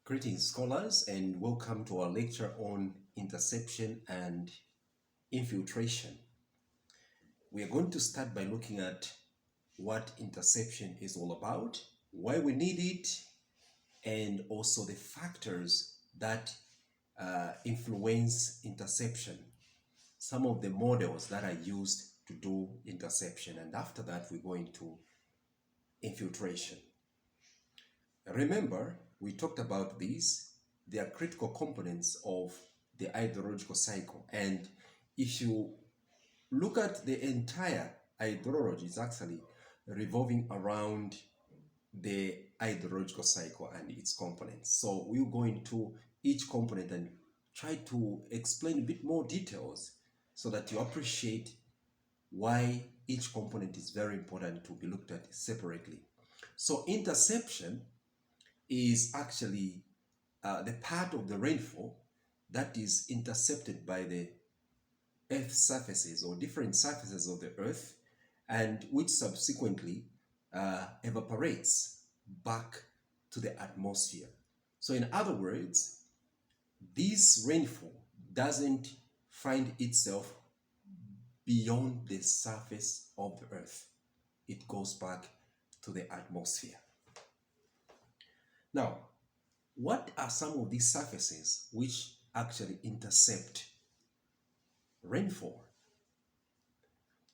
Greetings, scholars, and welcome to our lecture on interception and infiltration. We are going to start by looking at what interception is all about, why we need it, and also the factors that influence interception, some of the models that are used to do interception, and after that, we go into infiltration. Remember, we talked about these. They are critical components of the hydrological cycle. And if you look at the entire hydrology, it's actually revolving around the hydrological cycle and its components. So we'll go into each component and try to explain a bit more details so that you appreciate why each component is very important to be looked at separately. So interception is actually the part of the rainfall that is intercepted by the Earth's surfaces or different surfaces of the Earth, and which subsequently evaporates back to the atmosphere. So in other words, this rainfall doesn't find itself beyond the surface of the Earth. It goes back to the atmosphere. Now, what are some of these surfaces which actually intercept rainfall?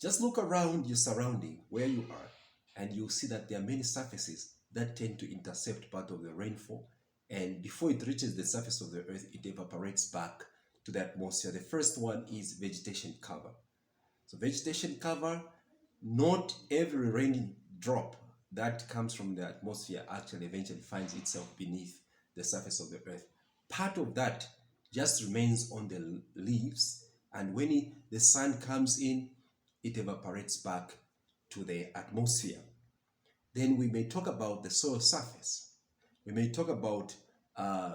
Just look around your surrounding where you are, and you'll see that there are many surfaces that tend to intercept part of the rainfall, and before it reaches the surface of the Earth, it evaporates back to the atmosphere. The first one is vegetation cover. So vegetation cover, not every raindrop that comes from the atmosphere actually eventually finds itself beneath the surface of the Earth. Part of that just remains on the leaves, and when the sun comes in, it evaporates back to the atmosphere. Then we may talk about the soil surface. We may talk about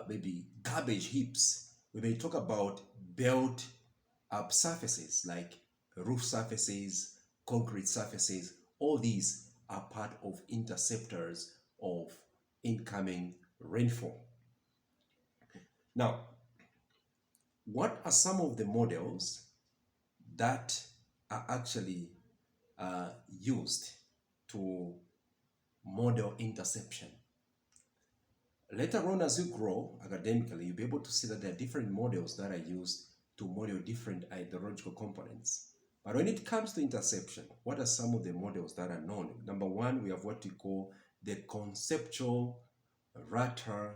maybe garbage heaps. We may talk about built up surfaces like roof surfaces, concrete surfaces. All these are part of interceptors of incoming rainfall. Now, what are some of the models that are actually used to model interception? Later on, as you grow academically, you'll be able to see that there are different models that are used to model different hydrological components. But when it comes to interception, what are some of the models that are known? Number one, we have what we call the conceptual Rutter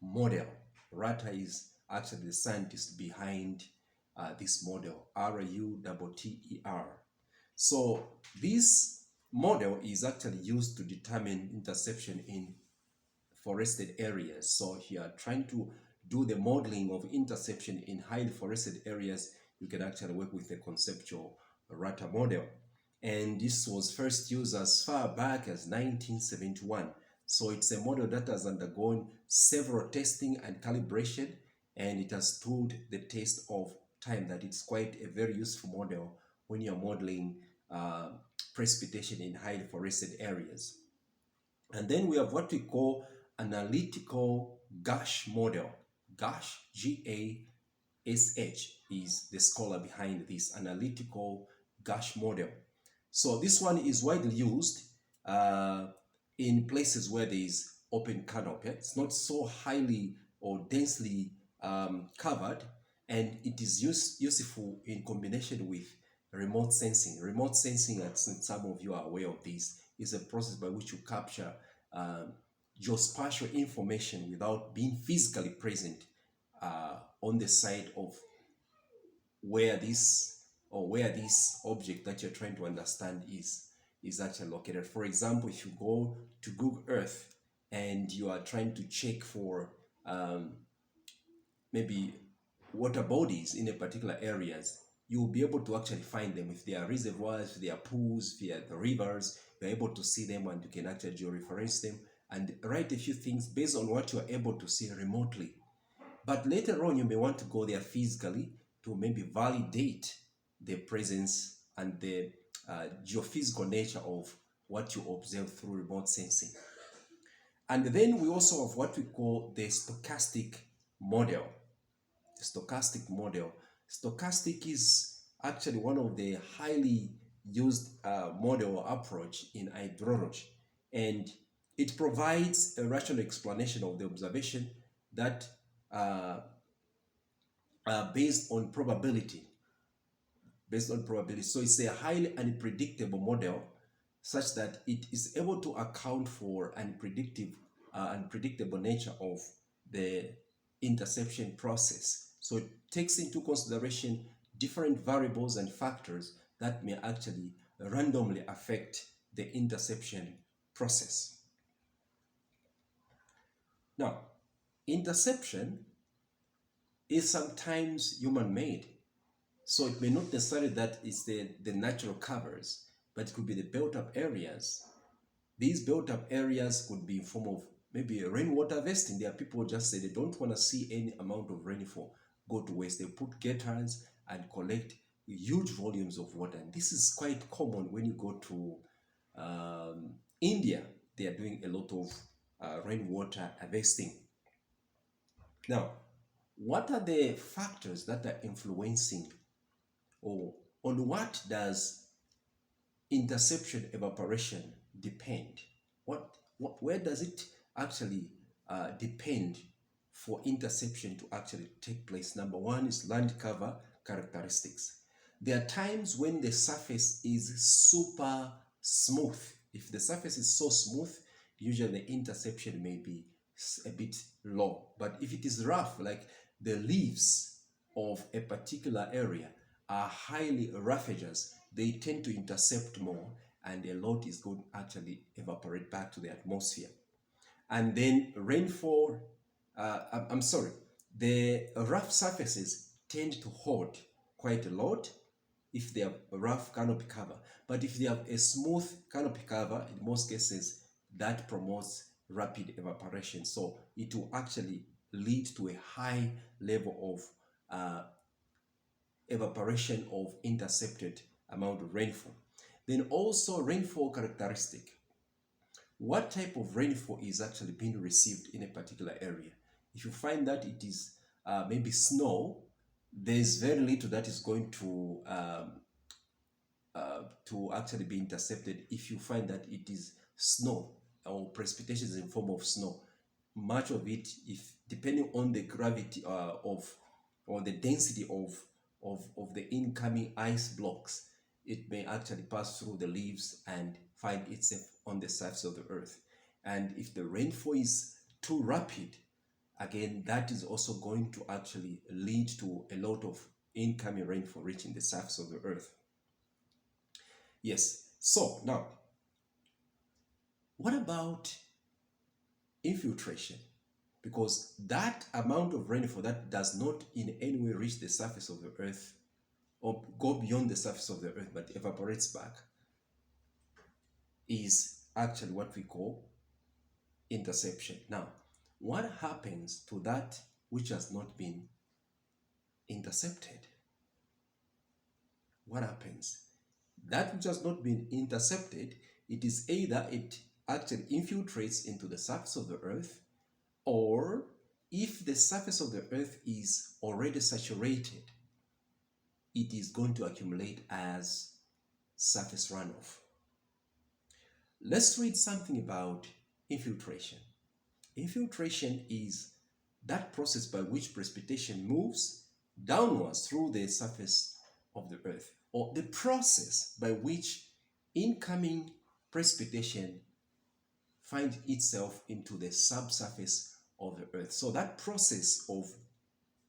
model. Rutter is actually the scientist behind this model, R-U-T-T-E-R. So this model is actually used to determine interception in forested areas. So if you are trying to do the modeling of interception in highly forested areas, you can actually work with the conceptual Rutter model. And this was first used as far back as 1971. So it's a model that has undergone several testing and calibration, and it has stood the test of time, that it's quite a very useful model when you're modeling precipitation in highly forested areas. And then we have what we call analytical Gash model. Gash, G-A-S-H, is the scholar behind this analytical Gash model. So this one is widely used in places where there is open canopy. It's not so highly or densely covered, and it is useful in combination with remote sensing. Remote sensing, as some of you are aware of this, is a process by which you capture geospatial information without being physically present on the site of where this object that you're trying to understand is actually located. For example, if you go to Google Earth and you are trying to check for maybe water bodies in a particular areas, you will be able to actually find them. If there are reservoirs, if there are pools, if there are rivers, you're able to see them, and you can actually georeference them and write a few things based on what you're able to see remotely. But later on, you may want to go there physically to maybe validate the presence and the geophysical nature of what you observe through remote sensing. And then we also have what we call the stochastic model. The stochastic model. Stochastic is actually one of the highly used model or approach in hydrology, and it provides a rational explanation of the observation that uh, based on probability. Based on probability. So it's a highly unpredictable model such that it is able to account for unpredictable nature of the interception process. So it takes into consideration different variables and factors that may actually randomly affect the interception process. Now, interception is sometimes human made. So it may not necessarily that it's the natural covers, but it could be the built-up areas. These built-up areas could be in form of maybe rainwater harvesting. There are people who just say they don't want to see any amount of rainfall go to waste. They put gutters and collect huge volumes of water. And this is quite common when you go to India. They are doing a lot of rainwater harvesting. Now, what are the factors that are influencing, or on what does interception evaporation depend? Where does it actually depend for interception to actually take place? Number one is land cover characteristics. There are times when the surface is super smooth. If the surface is so smooth, usually the interception may be a bit low. But if it is rough, like the leaves of a particular area are highly roughageous, they tend to intercept more, and a lot is going to actually evaporate back to the atmosphere. And then rainfall, I'm sorry, the rough surfaces tend to hold quite a lot if they have a rough canopy cover. But if they have a smooth canopy cover, in most cases, that promotes rapid evaporation. So it will actually lead to a high level of evaporation of intercepted amount of rainfall. Then also rainfall characteristic. What type of rainfall is actually being received in a particular area? If you find that it is maybe snow, there's very little that is going to actually be intercepted. If you find that it is snow or precipitation is in form of snow, much of it, if depending on the gravity of or the density of the incoming ice blocks, it may actually pass through the leaves and find itself on the surface of the earth. And if the rainfall is too rapid, again, that is also going to actually lead to a lot of incoming rainfall reaching the surface of the earth. Yes, so now, what about infiltration? Because that amount of rainfall that does not in any way reach the surface of the earth or go beyond the surface of the earth but evaporates back is actually what we call interception. Now, what happens to that which has not been intercepted? What happens? That which has not been intercepted, it is either it actually infiltrates into the surface of the earth, or if the surface of the earth is already saturated, it is going to accumulate as surface runoff. Let's read something about infiltration. Infiltration is that process by which precipitation moves downwards through the surface of the earth, or the process by which incoming precipitation finds itself into the subsurface of the earth. So that process of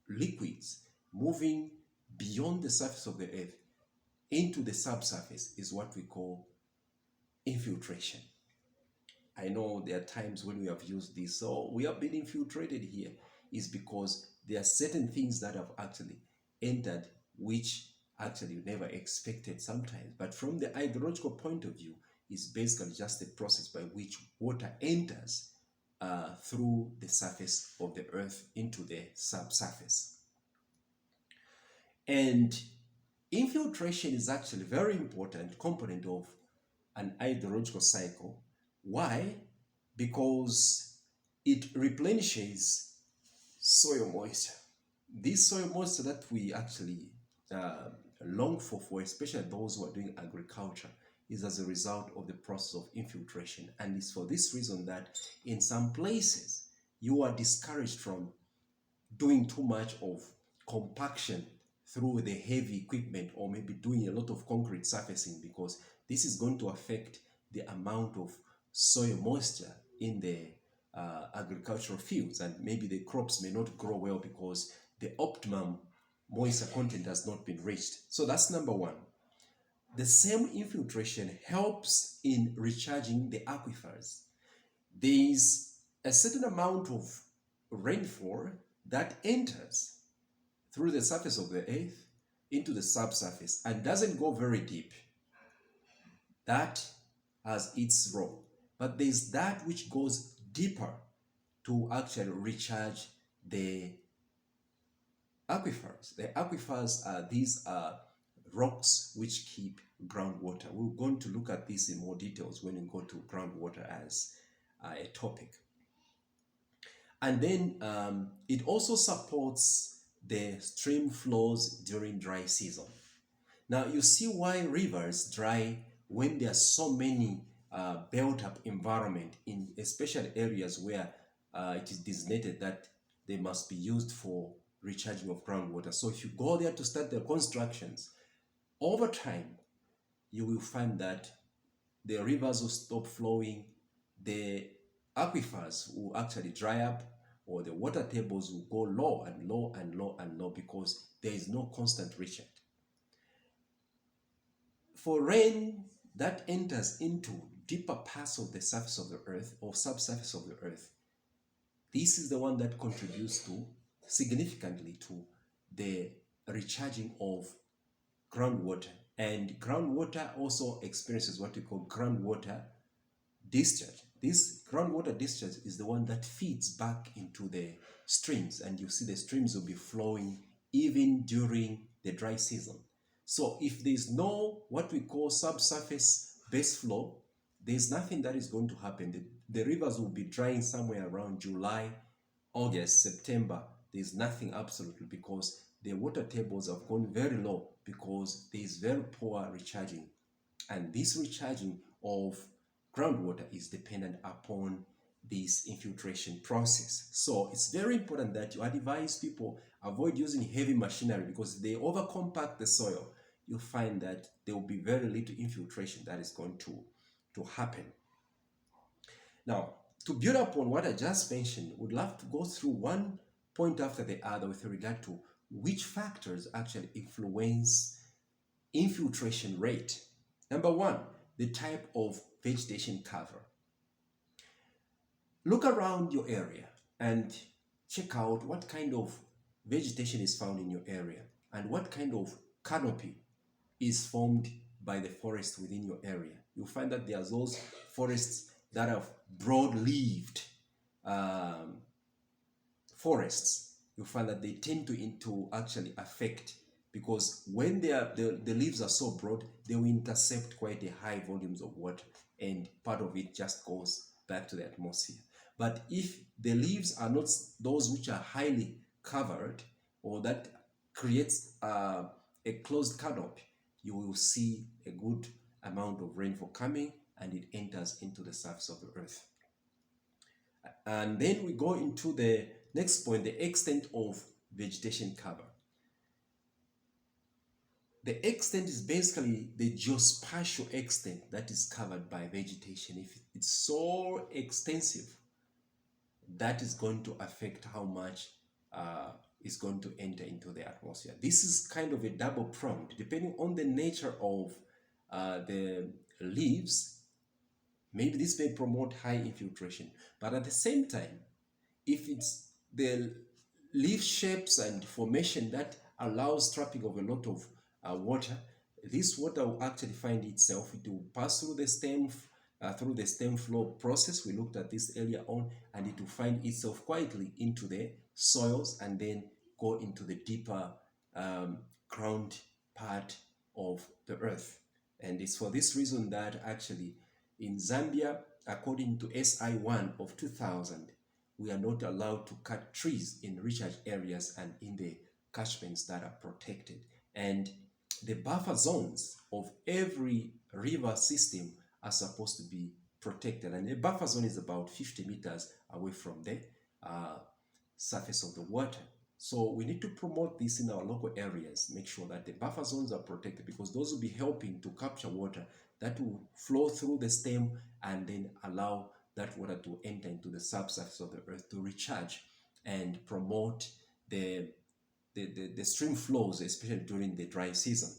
liquids moving beyond the surface of the earth into the subsurface is what we call infiltration. I know there are times when we have used this, so we have been infiltrated here, is because there are certain things that have actually entered which actually you never expected sometimes. But from the hydrological point of view, it's basically just a process by which water enters through the surface of the earth into the subsurface. And infiltration is actually a very important component of an hydrological cycle. Why? Because it replenishes soil moisture. This soil moisture that we actually uh, long for, especially those who are doing agriculture, is as a result of the process of infiltration. And it's for this reason that in some places you are discouraged from doing too much of compaction through the heavy equipment, or maybe doing a lot of concrete surfacing, because this is going to affect the amount of soil moisture in the agricultural fields, and maybe the crops may not grow well because the optimum moisture content has not been reached. So that's number one. The same infiltration helps in recharging the aquifers. There is a certain amount of rainfall that enters through the surface of the earth into the subsurface and doesn't go very deep. That has its role. But there's that which goes deeper to actually recharge the aquifers. The aquifers are these rocks which keep groundwater. We're going to look at this in more details when we go to groundwater as a topic. And then it also supports the stream flows during dry season. Now you see why rivers dry when there are so many built up environment in especially areas where it is designated that they must be used for recharging of groundwater. So if you go there to start the constructions, over time you will find that the rivers will stop flowing, the aquifers will actually dry up, or the water tables will go low and low and low and low because there is no constant recharge. For rain that enters into deeper parts of the surface of the earth or subsurface of the earth, this is the one that contributes to significantly to the recharging of groundwater. And groundwater also experiences what we call groundwater discharge. This groundwater discharge is the one that feeds back into the streams, and you see the streams will be flowing even during the dry season. So if there's no what we call subsurface base flow, there's nothing that is going to happen. The rivers will be drying somewhere around July, August, September. There's nothing absolutely, because the water tables have gone very low because there is very poor recharging. And this recharging of groundwater is dependent upon this infiltration process. So it's very important that you advise people avoid using heavy machinery, because they overcompact the soil. You find that there will be very little infiltration that is going to happen. Now, to build upon what I just mentioned, would love to go through one point after the other with regard to which factors actually influence infiltration rate. Number one, the type of vegetation cover. Look around your area and check out what kind of vegetation is found in your area and what kind of canopy is formed by the forest within your area. You'll find that there are those forests that are broad-leaved forests. You'll find that they tend to actually affect, because when the leaves are so broad, they will intercept quite a high volumes of water, and part of it just goes back to the atmosphere. But if the leaves are not those which are highly covered, or that creates a closed canopy, you will see a good amount of rainfall coming, and it enters into the surface of the earth. And then we go into the next point, the extent of vegetation cover. The extent is basically the geospatial extent that is covered by vegetation. If it's so extensive, that is going to affect how much is going to enter into the atmosphere. This is kind of a double pronged, depending on the nature of the leaves. Maybe this may promote high infiltration, but at the same time, if it's the leaf shapes and formation that allows trapping of a lot of water, this water will actually find itself, it will pass through the stem flow process. We looked at this earlier on, and it will find itself quietly into the soils and then go into the deeper ground part of the earth. And it's for this reason that actually in Zambia, according to SI1 of 2000, we are not allowed to cut trees in recharge areas and in the catchments that are protected. And the buffer zones of every river system are supposed to be protected. And a buffer zone is about 50 meters away from the uh, surface of the water. So we need to promote this in our local areas, make sure that the buffer zones are protected, because those will be helping to capture water that will flow through the stem and then allow that water to enter into the subsurface of the earth to recharge and promote the stream flows, especially during the dry season.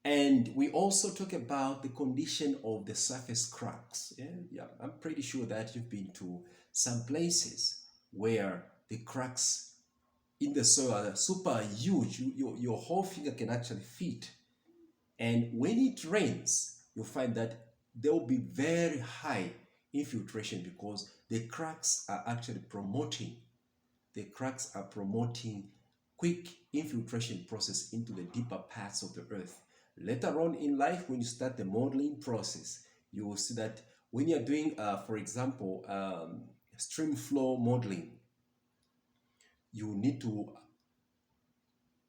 And we also talk about the condition of the surface cracks. Yeah, I'm pretty sure that you've been to some places where the cracks in the soil are super huge. Your whole finger can actually fit. And when it rains, you'll find that there will be very high infiltration, because the cracks are actually promoting quick infiltration process into the deeper parts of the earth. Later on in life, when you start the modeling process, you will see that when you're doing, for example, stream flow modeling, you need to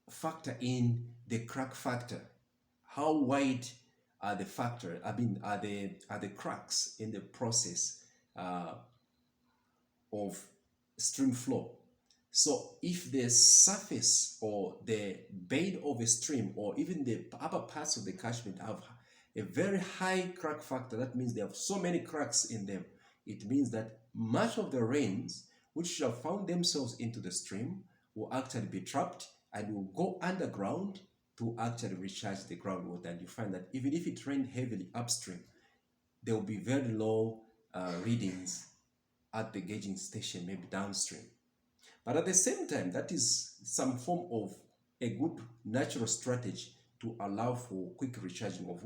factor in the crack factor. How wide are the factor? I mean, are the cracks in the process of stream flow? So if the surface or the bed of a stream or even the upper parts of the catchment have a very high crack factor, that means they have so many cracks in them. It means that much of the rains which have found themselves into the stream will actually be trapped and will go underground to actually recharge the groundwater. And you find that even if it rained heavily upstream, there will be very low readings at the gauging station, maybe downstream. But at the same time, that is some form of a good natural strategy to allow for quick recharging of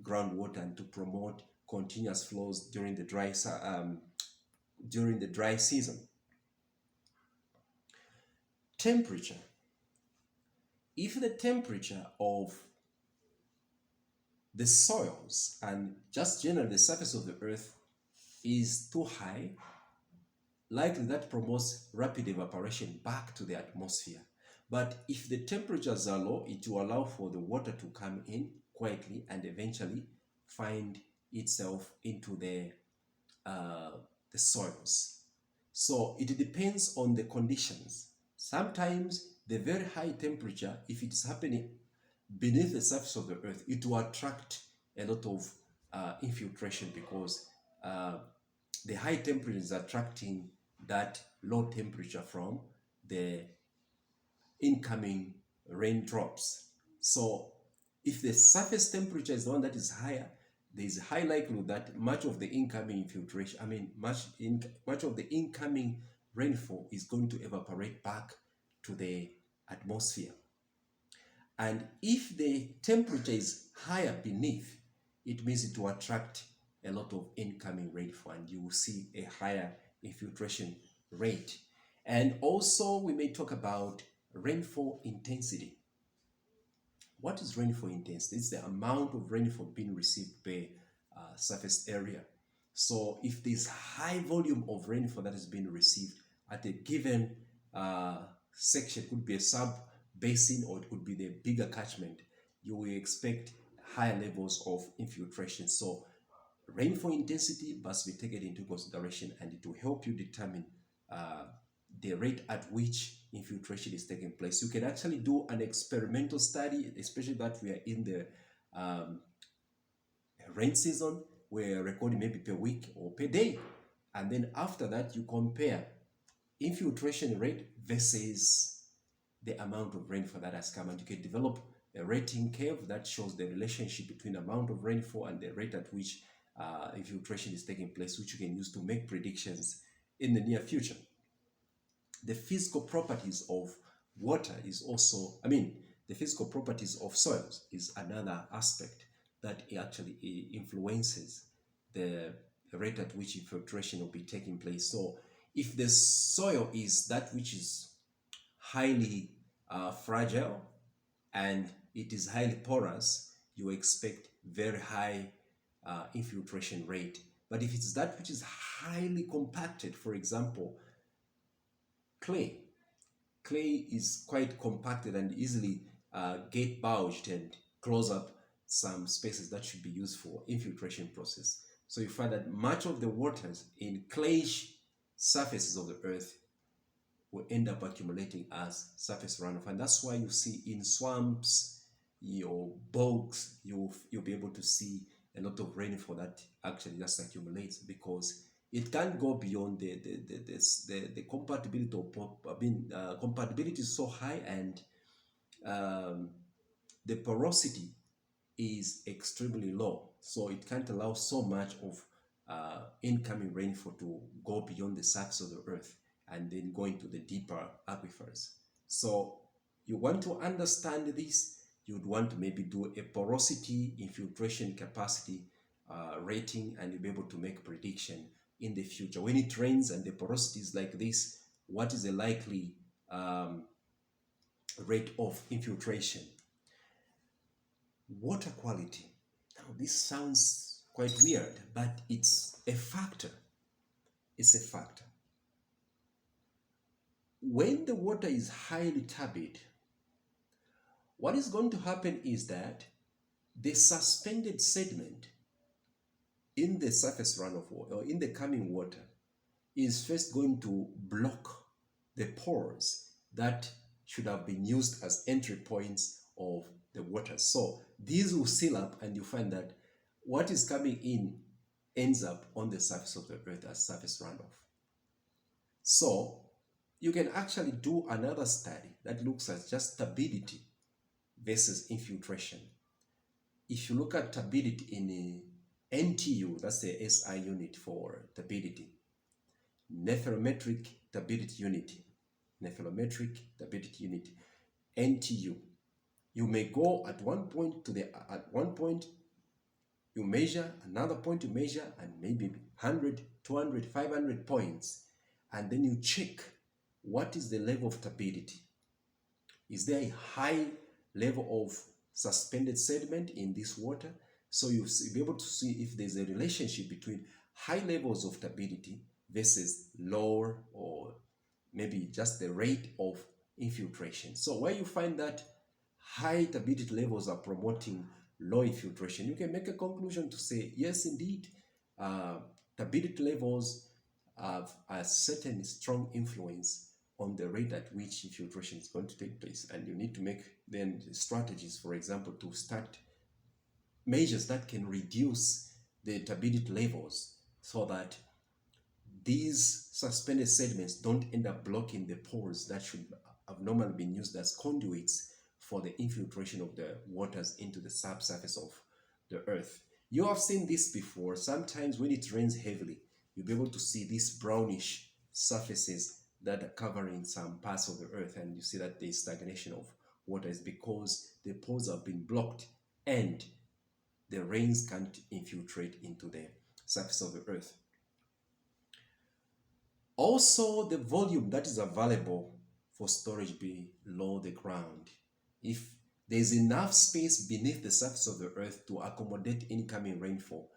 groundwater and to promote continuous flows during the dry season. Temperature. If the temperature of the soils and just generally the surface of the earth is too high, likely that promotes rapid evaporation back to the atmosphere. But if the temperatures are low, it will allow for the water to come in quietly and eventually find itself into the soils. So it depends on the conditions. Sometimes the very high temperature, if it's happening beneath the surface of the earth, it will attract a lot of infiltration, because the high temperature is attracting that low temperature from the incoming raindrops. So if the surface temperature is the one that is higher, there is a high likelihood that much of the incoming infiltration, much of the incoming rainfall is going to evaporate back to the atmosphere. And if the temperature is higher beneath, it means it will attract a lot of incoming rainfall and you will see a higher infiltration rate. And also we may talk about rainfall intensity. What is rainfall intensity? It's the amount of rainfall being received per surface area. So if there's high volume of rainfall that is being received at a given section, it could be a sub basin or it could be the bigger catchment, you will expect higher levels of infiltration. So rainfall intensity must be taken into consideration and it will help you determine the rate at which infiltration is taking place. You can actually do an experimental study, especially that we are in the rain season, where you're recording maybe per week or per day. And then after that, you compare infiltration rate versus the amount of rainfall that has come. And you can develop a rating curve that shows the relationship between amount of rainfall and the rate at which infiltration is taking place, which you can use to make predictions in the near future. The physical properties of water is also, the physical properties of soils is another aspect that actually influences the rate at which infiltration will be taking place. So if the soil is that which is highly fragile and it is highly porous, you expect very high infiltration rate But if it's that which is highly compacted, for example, clay, clay is quite compacted and easily get gouged and close up some spaces that should be used for infiltration process. So you find that much of the waters in clayish surfaces of the earth will end up accumulating as surface runoff. And that's why you see in swamps, your bogs, you'll be able to see a lot of rainfall that actually just accumulates because it can't go beyond the compatibility compatibility is so high, and um, the porosity is extremely low, so it can't allow so much of incoming rainfall to go beyond the surface of the earth and then go into the deeper aquifers. So you want to understand this, you'd want to maybe do a porosity infiltration capacity rating, and you'll be able to make prediction in the future. When it rains and the porosity is like this, what is the likely rate of infiltration? Water quality. Now, this sounds quite weird, but it's a factor. It's a factor. When the water is highly turbid, what is going to happen is that the suspended sediment in the surface runoff water or in the coming water is first going to block the pores that should have been used as entry points of the water. So these will seal up, and you find that what is coming in ends up on the surface of the earth as surface runoff. So you can actually do another study that looks at just turbidity versus infiltration. If you look at turbidity in NTU, that's the SI unit for turbidity, nephelometric turbidity unit, nephelometric turbidity unit, NTU. You may go at one point you measure, another point you measure, and maybe 100, 200, 500 points, and then you check what is the level of turbidity. Is there a high level of suspended sediment in this water? So you'll be able to see if there's a relationship between high levels of turbidity versus lower, or maybe just the rate of infiltration. So where you find that high turbidity levels are promoting low infiltration, you can make a conclusion to say, yes, indeed, turbidity levels have a certain strong influence on the rate at which infiltration is going to take place. And you need to make then strategies, for example, to start measures that can reduce the turbidity levels so that these suspended sediments don't end up blocking the pores that should have normally been used as conduits for the infiltration of the waters into the subsurface of the earth. You have seen this before. Sometimes when it rains heavily, you'll be able to see these brownish surfaces that are covering some parts of the earth, and you see that there's stagnation of water is because the pores have been blocked and the rains can't infiltrate into the surface of the earth. Also, the volume that is available for storage below the ground. If there's enough space beneath the surface of the earth to accommodate incoming rainfall,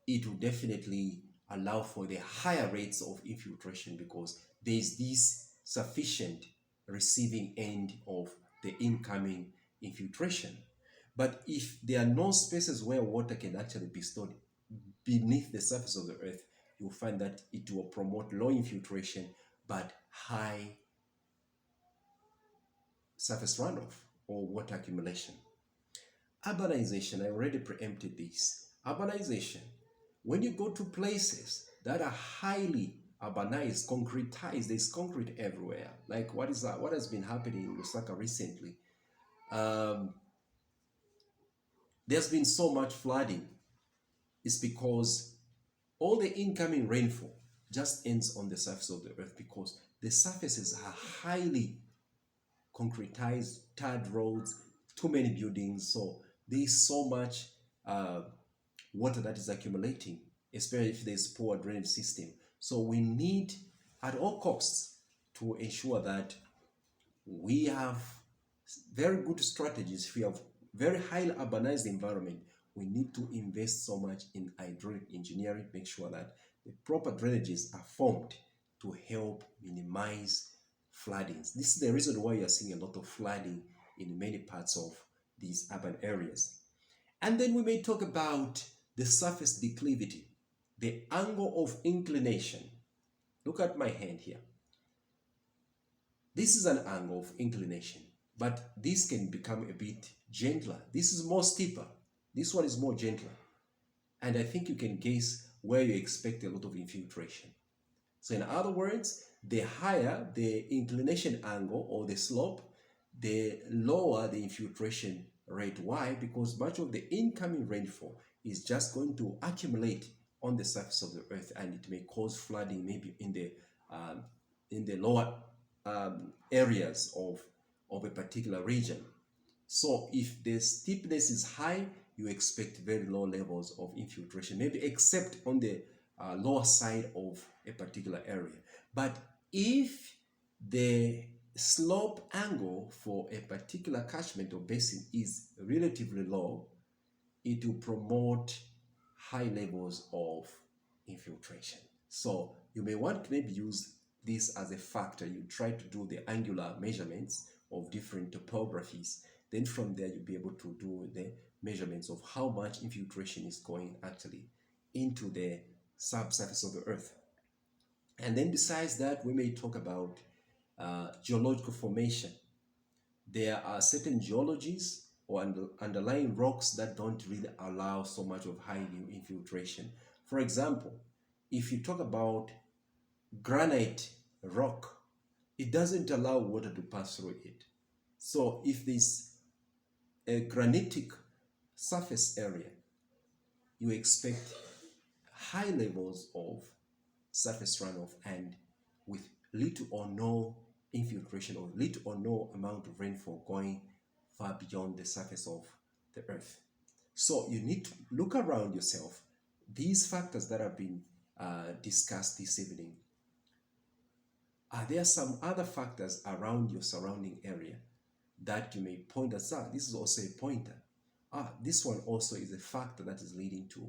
it will definitely allow for the higher rates of infiltration because there is this sufficient receiving end of the incoming infiltration. But if there are no spaces where water can actually be stored beneath the surface of the earth, you'll find that it will promote low infiltration but high surface runoff or water accumulation. Urbanization, I already preempted this. Urbanization, when you go to places that are highly urbanized, concretized, there's concrete everywhere. Like what has been happening in Lusaka recently. There's been so much flooding. It's because all the incoming rainfall just ends on the surface of the earth because the surfaces are highly concretized, tarred roads, too many buildings. So there's so much water that is accumulating, especially if there's poor drainage system. So we need at all costs to ensure that we have very good strategies. If we have very highly urbanized environment, we need to invest so much in hydraulic engineering, make sure that the proper drainages are formed to help minimize floodings. This is the reason why you are seeing a lot of flooding in many parts of these urban areas. And then we may talk about the surface declivity, the angle of inclination. Look at my hand here. This is an angle of inclination, but this can become a bit gentler. This is more steeper. This one is more gentler. And I think you can guess where you expect a lot of infiltration. So in other words, the higher the inclination angle or the slope, the lower the infiltration rate. Why? Because much of the incoming rainfall is just going to accumulate on the surface of the earth, and it may cause flooding maybe in the lower areas of a particular region. So if the steepness is high, you expect very low levels of infiltration, maybe except on the lower side of a particular area. But if the slope angle for a particular catchment or basin is relatively low, it will promote high levels of infiltration. So you may want to maybe use this as a factor. You try to do the angular measurements of different topographies. Then from there, you'll be able to do the measurements of how much infiltration is going actually into the subsurface of the earth. And then besides that, we may talk about geological formation. There are certain geologies or underlying rocks that don't really allow so much of high infiltration. For example, if you talk about granite rock, it doesn't allow water to pass through it. So if there's a granitic surface area, you expect high levels of surface runoff and with little or no infiltration or little or no amount of rainfall going far beyond the surface of the earth. So you need to look around yourself. These factors that have been discussed this evening, are there some other factors around your surrounding area that you may point as, this is also a pointer. This one also is a factor that is leading to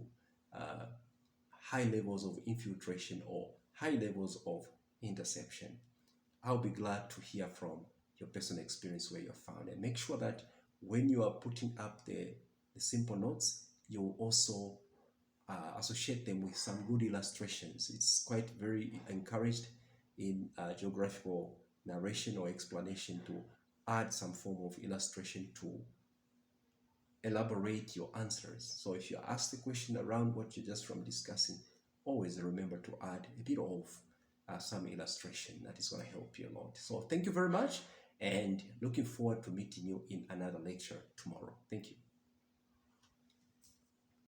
high levels of infiltration or high levels of interception. I'll be glad to hear from your personal experience where you're found, and make sure that when you are putting up the simple notes, you also associate them with some good illustrations. It's quite very encouraged in geographical narration or explanation to add some form of illustration to elaborate your answers. So if you're asked a question around what you're just from discussing, always remember to add a bit of some illustration. That is going to help you a lot. So thank you very much, and looking forward to meeting you in another lecture tomorrow. Thank you.